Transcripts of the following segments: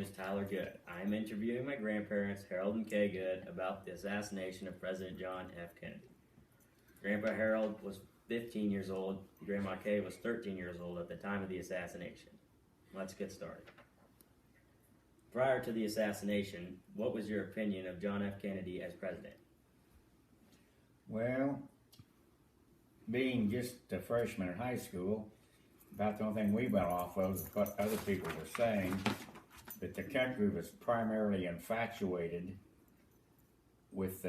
is Tyler Good. I am interviewing my grandparents, Harold and Kay Good, about the assassination of President John F. Kennedy. Grandpa Harold was 15 years old. Grandma Kay was 13 years old at the time of the assassination. Let's get started. Prior to the assassination, what was your opinion of John F. Kennedy as president? Well, being just a freshman in high school, about the only thing we went off of was what other people were saying, that the country was primarily infatuated with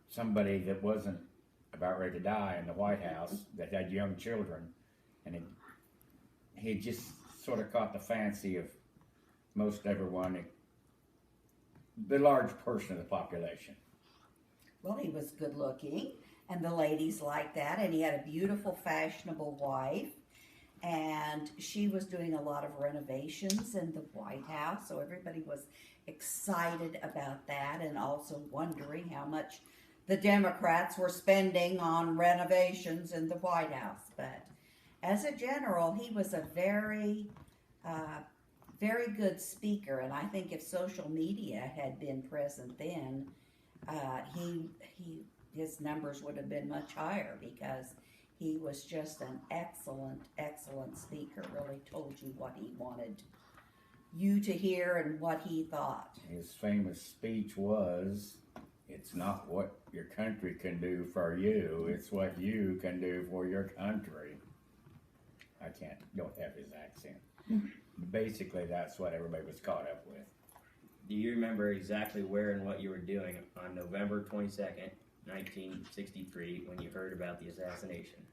somebody that wasn't about ready to die in the White House, that had young children, and he just sort of caught the fancy of most everyone, the large portion of the population. Well, he was good looking, and the ladies liked that, and he had a beautiful, fashionable wife, and she was doing a lot of renovations in the White House, so everybody was excited about that, and also wondering how much the Democrats were spending on renovations in the White House. But as a general, he was a very good speaker, and I think if social media had been present then, his numbers would have been much higher, because he was just an excellent speaker. Really told you what he wanted you to hear and what he thought. His famous speech was, "It's not what your country can do for you, it's what you can do for your country." Don't have his accent. Basically, that's what everybody was caught up with. Do you remember exactly where and what you were doing on November 22nd, 1963, when you heard about the assassination?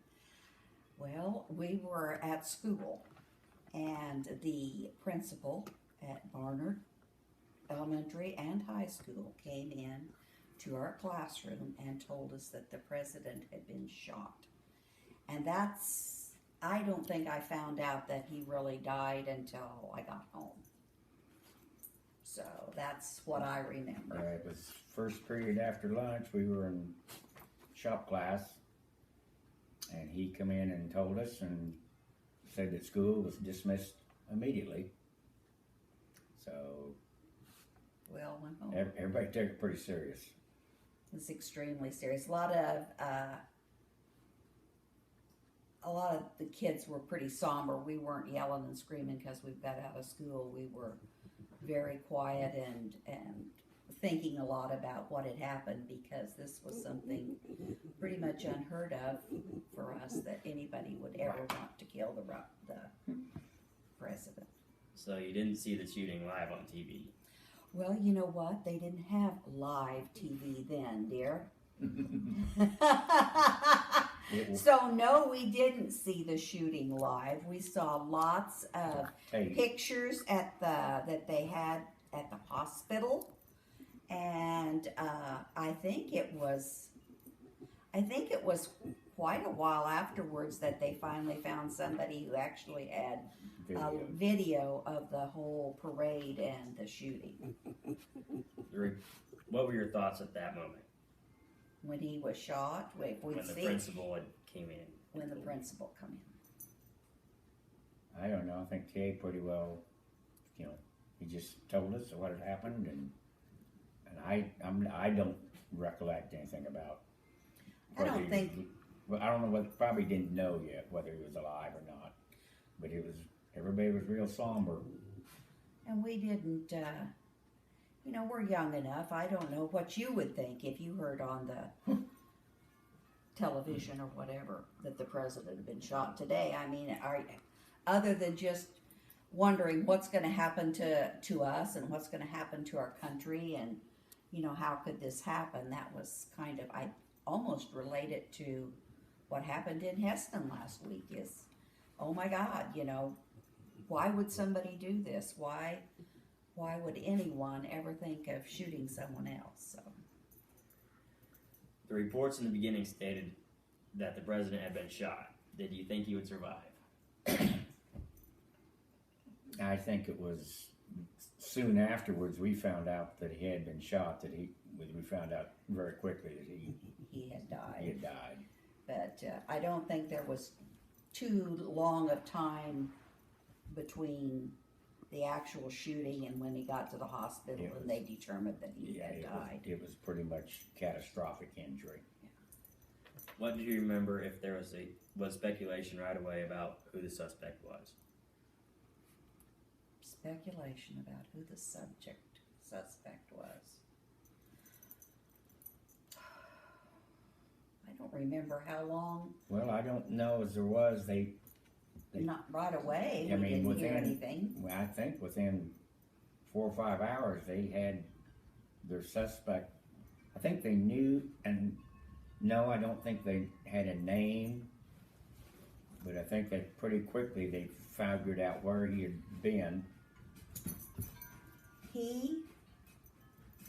Well, we were at school, and the principal at Barnard Elementary and High School came in to our classroom and told us that the president had been shot. And I don't think I found out that he really died until I got home. So that's what I remember. It was first period after lunch. We were in shop class, and he come in and told us and said that school was dismissed immediately. So Well, went home. everybody took it pretty serious. It was extremely serious. A lot of the kids were pretty somber. We weren't yelling and screaming because we got out of school. We were very quiet and thinking a lot about what had happened, because this was something pretty much unheard of for us, that anybody would ever want to kill the president. So you didn't see the shooting live on TV? Well, you know what? They didn't have live TV then, dear. So no, we didn't see the shooting live. We saw lots of pictures that they had at the hospital, and I think it was quite a while afterwards that they finally found somebody who actually had a video of the whole parade and the shooting. What were your thoughts at that moment? When he was shot, when the principal came in. When the principal come in. I don't know. I think Kay pretty well, he just told us what had happened, and I don't recollect anything about. I don't think. Well, I don't know whether, probably didn't know yet whether he was alive or not, but everybody was real somber. And we didn't. We're young enough. I don't know what you would think if you heard on the television or whatever that the president had been shot today. I mean, other than just wondering what's going to happen to us and what's going to happen to our country, and how could this happen? That was kind of, I almost relate it to what happened in Heston last week. Is, oh my God, why would somebody do this? Why would anyone ever think of shooting someone else? So. The reports in the beginning stated that the president had been shot. Did you think he would survive? I think it was soon afterwards we found out that he had been shot. We found out very quickly that he had died. He had died. But I don't think there was too long of time between the actual shooting and when he got to the hospital and they determined that he had died. It was pretty much catastrophic injury. What do you remember if there was speculation right away about who the suspect was? Speculation about who the suspect was. I don't remember how long. Well, I don't know as there was. They Not right away. I We mean, didn't hear anything. Well, I think within 4 or 5 hours they had their suspect. I think they knew, and no, I don't think they had a name, but I think they pretty quickly they figured out where he had been. He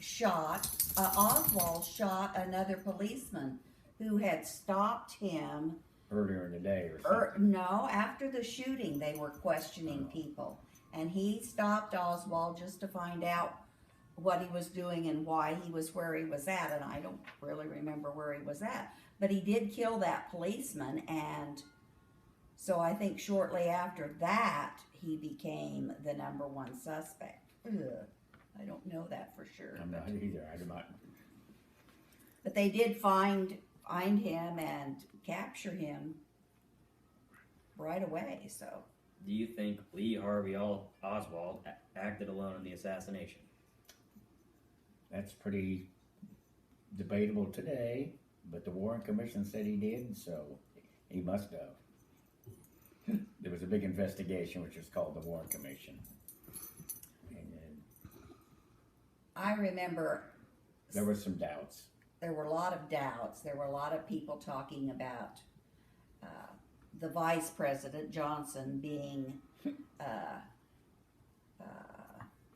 shot, Oswald shot another policeman who had stopped him. Earlier in the day or something. No, after the shooting, they were questioning people. And he stopped Oswald just to find out what he was doing and why he was where he was at. And I don't really remember where he was at. But he did kill that policeman. And so I think shortly after that, he became the #1 suspect. Ugh, I don't know that for sure. I'm not either. I'm not. But they did find him and capture him right away. So, Do you think Lee Harvey Oswald acted alone in the assassination? That's pretty debatable today, but the Warren Commission said he did, so he must have. There was a big investigation, which was called the Warren Commission. And I remember there were some doubts. there were a lot of doubts. There were a lot of people talking about the vice president, Johnson, being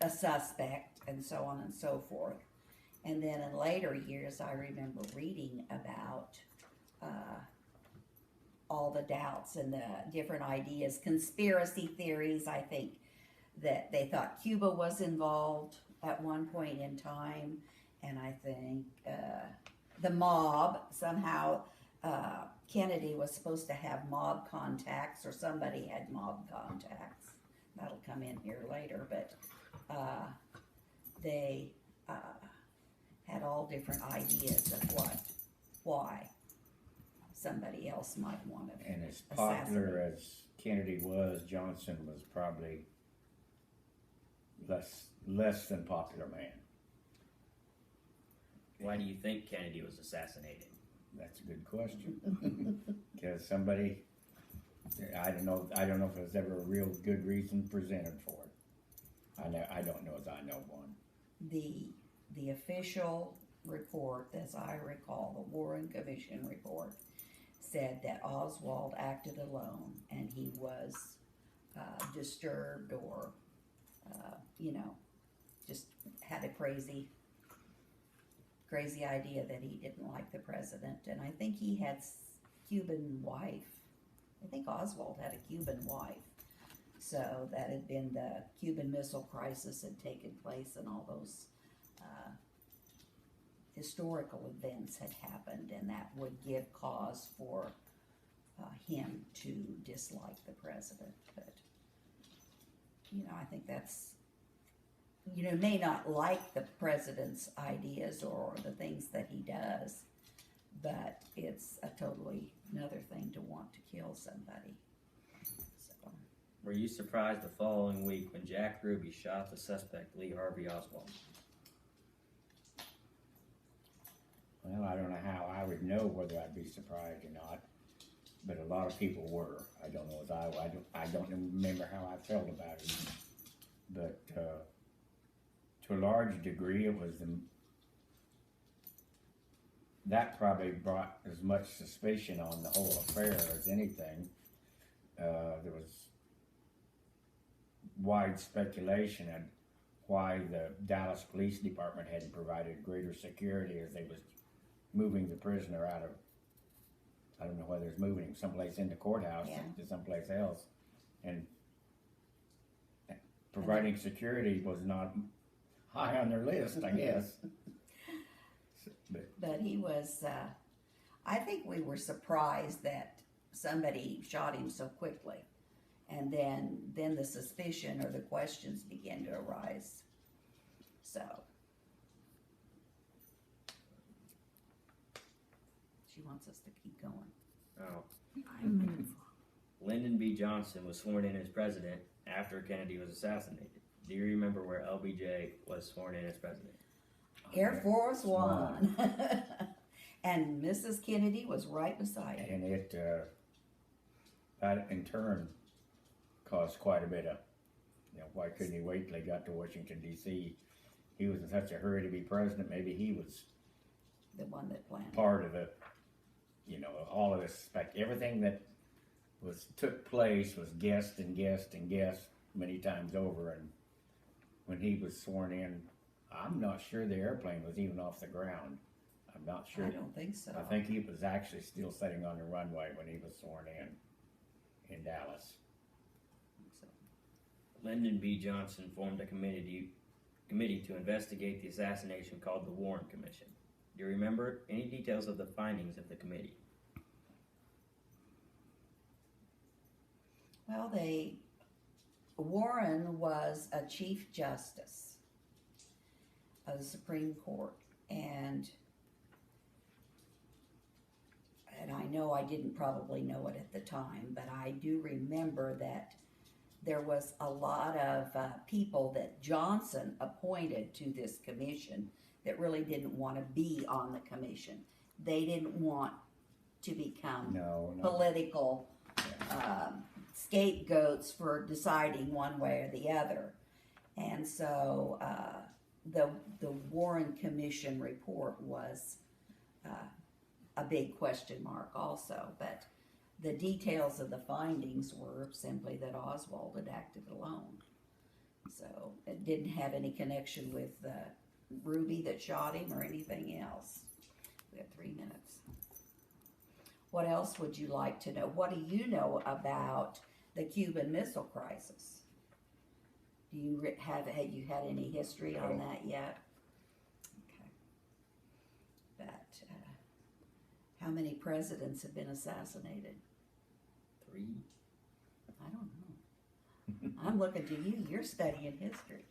a suspect and so on and so forth. And then in later years, I remember reading about all the doubts and the different ideas, conspiracy theories. I think that they thought Cuba was involved at one point in time. And I think the mob, somehow Kennedy was supposed to have mob contacts, or somebody had mob contacts. That'll come in here later, but they had all different ideas of why somebody else might want to And as popular as Kennedy was, Johnson was probably less than popular man. Why do you think Kennedy was assassinated? That's a good question. Because somebody, I don't know if there's ever a real good reason presented for it. I don't know as I know one. The official report, as I recall, the Warren Commission report, said that Oswald acted alone and he was disturbed or, just had a crazy idea that he didn't like the president. And I think he had Cuban wife. I think Oswald had a Cuban wife. So that had been the Cuban Missile Crisis had taken place and all those historical events had happened, and that would give cause for him to dislike the president. But, I think that's, may not like the president's ideas or the things that he does, but it's a totally another thing to want to kill somebody. So. Were you surprised the following week when Jack Ruby shot the suspect Lee Harvey Oswald? Well, I don't know how I would know whether I'd be surprised or not, but a lot of people were. I don't know as I don't remember how I felt about it, but to a large degree, it was that probably brought as much suspicion on the whole affair as anything. There was wide speculation on why the Dallas Police Department hadn't provided greater security as they was moving the prisoner out of, I don't know whether it's moving him someplace in the courthouse to someplace else. And providing security was not high on their list, I guess. But he was, I think we were surprised that somebody shot him so quickly. And then the suspicion or the questions began to arise. So she wants us to keep going. Oh. 5 minutes. Lyndon B. Johnson was sworn in as president after Kennedy was assassinated. Do you remember where LBJ was sworn in as president? Air Force One. And Mrs. Kennedy was right beside him. And that in turn caused quite a bit of, why couldn't he wait till he got to Washington, D.C.? He was in such a hurry to be president. Maybe he was The one that planned. part of it. All of this, everything that took place was guessed and guessed and guessed many times over. And when he was sworn in, I'm not sure the airplane was even off the ground. I'm not sure. I don't think so. I think he was actually still sitting on the runway when he was sworn in Dallas. So, Lyndon B. Johnson formed a committee to investigate the assassination called the Warren Commission. Do you remember any details of the findings of the committee? well, Warren was a Chief Justice of the Supreme Court, and I know I didn't probably know it at the time, but I do remember that there was a lot of people that Johnson appointed to this commission that really didn't want to be on the commission. They didn't want to become No. political scapegoats for deciding one way or the other. And so the Warren Commission report was a big question mark also, but the details of the findings were simply that Oswald had acted alone. So it didn't have any connection with Ruby that shot him or anything else. We have 3 minutes. What else would you like to know? What do you know about the Cuban Missile Crisis? Do you have you had any history on that yet? Okay. But how many presidents have been assassinated? 3. I don't know. I'm looking to you. You're studying history.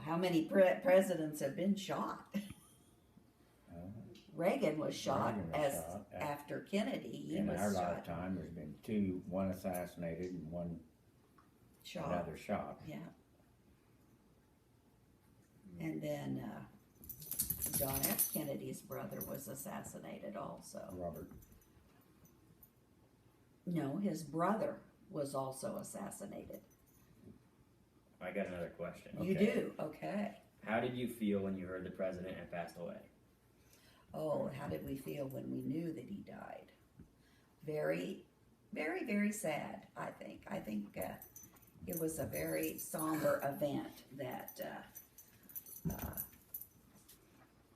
How many presidents have been shot? Reagan was shot after Kennedy. He In was our shot. lifetime, there's been 2, one assassinated and one Shot. another shot. Yeah. And then John F. Kennedy's brother was assassinated also. Robert. No, his brother was also assassinated. I got another question. You do? Okay. How did you feel when you heard the president had passed away? Oh, how did we feel when we knew that he died? Very, very, very sad, I think. I think it was a very somber event that,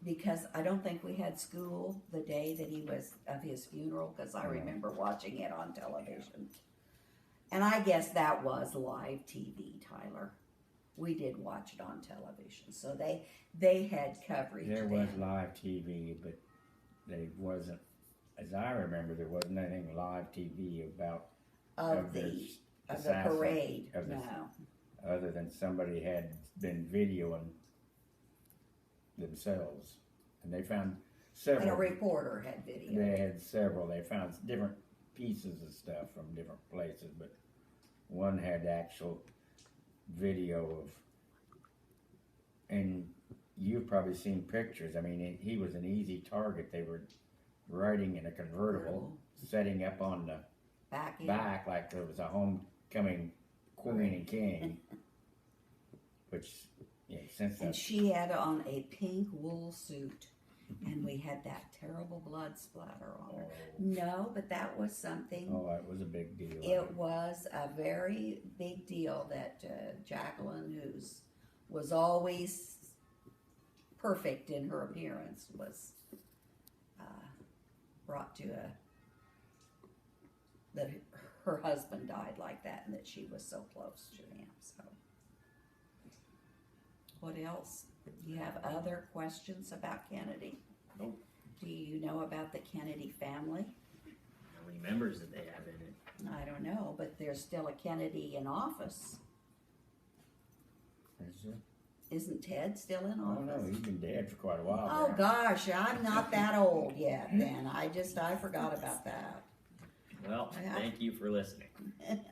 because I don't think we had school the day that he was, of his funeral, because I remember watching it on television. And I guess that was live TV, Tyler. We did watch it on television, so they had coverage. There then. was live TV, but there wasn't, as I remember, there wasn't anything live TV about of the parade. No. Other than somebody had been videoing themselves, and they found several. And a reporter had video. They had several. They found different pieces of stuff from different places, but one had actual video of, and you've probably seen pictures. I mean, he was an easy target. They were riding in a convertible, setting up on the back like there was a homecoming queen and king. Which, yeah, since And she had on a pink wool suit, and we had that terrible blood splatter on her. No, but that was something. Oh, it was a big deal. It was a very big deal that Jacqueline, was always perfect in her appearance, was brought to that her husband died like that, and that she was so close to him. So, what else? Do you have other questions about Kennedy? Nope. Do you know about the Kennedy family? How many members did they have in it? I don't know, but there's still a Kennedy in office. Is it? Isn't Ted still in Oh no, office? he's been dead for quite a while. Oh now. gosh, I'm not that old yet then. I forgot about that. Well, Yeah. thank you for listening.